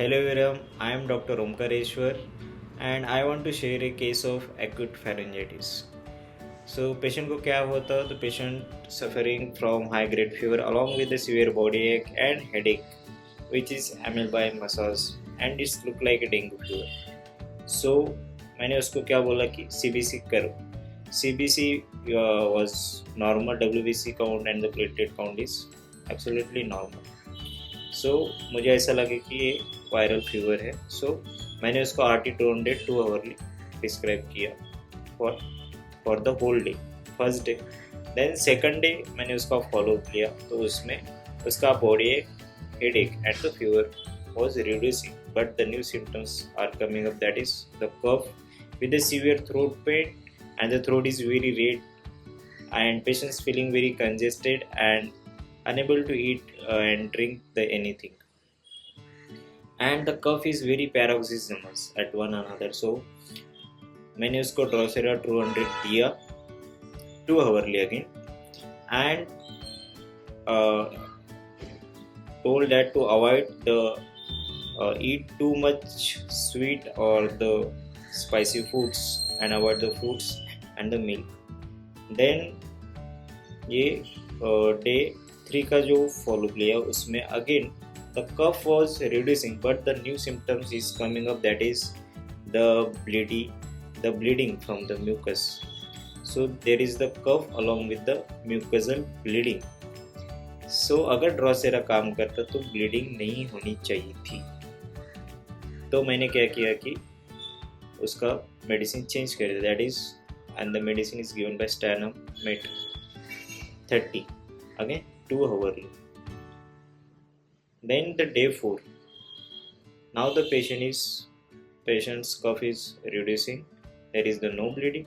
Hello everyone, I am Dr. Omkareshwar and I want to share a case of acute pharyngitis. So patient को क्या होता है तो patient suffering from high grade fever along with the severe body ache and headache which is amoebic massage and it's look like a dengue fever. So मैंने उसको क्या बोला कि CBC करो. CBC was normal, WBC count and the platelet count is absolutely normal. सो मुझे ऐसा लगे कि ये वायरल फीवर है. मैंने उसको RT-200 2 आवरली प्रिस्क्राइब किया for the whole day, first day. Then second day मैंने उसका फॉलो किया तो उसमें उसका बॉडी एक headache and the fever was reducing, but the new symptoms are coming up, that is the cough with the severe throat pain and the throat is very red and patients feeling very congested and unable to eat and drink anything, and the cough is very paroxysmous at one another. So मैंने उसको Drosera 200 दिया 2 hourly again and told that to avoid the eat too much sweet or the spicy foods and avoid the fruits and the milk. Then ये day 3 का जो follow लिया उसमें again the cough was reducing but the new symptoms is coming up, that is the bleeding from the mucus. So there is the cough along with the mucosal bleeding. So अगर Drosera काम करता तो bleeding नहीं होनी चाहिए थी. तो मैंने क्या किया कि उसका मेडिसिन चेंज कर दिया, that is and the medicine is given by stannum met 30 again 2 hourly. Then the day 4, now the patient's cough is reducing, there is the no bleeding,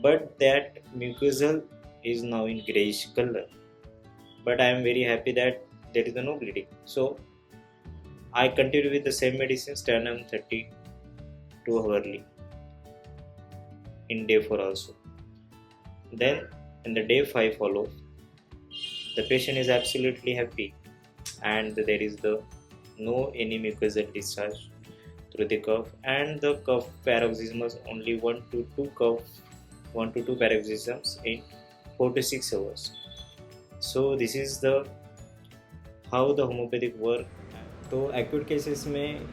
but that mucosal is now in grayish color, but I am very happy that there is no bleeding. So I continue with the same medicine stannum 30 2 hourly in day 4 also. Then in the day 5 follow, the patient is absolutely happy and there is the no any mucosal discharge through the cough, and the cough paroxysms only 1 to 2 paroxysms in 4 to 6 hours. So this is the how the homeopathic work. तो acute cases में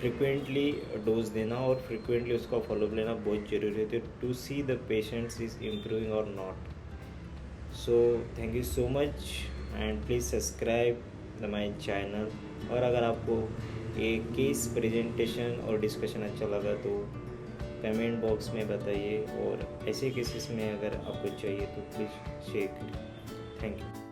frequently dose देना और frequently उसका follow up लेना बहुत ज़रूरी है to see the patients is improving और not. So thank you so much and please subscribe my channel. और अगर आपको ये केस प्रेजेंटेशन और डिस्कशन अच्छा लगा तो कमेंट बॉक्स में बताइए, और ऐसे केसेस में अगर आपको चाहिए तो प्लीज़ शेयर करिए. Thank you.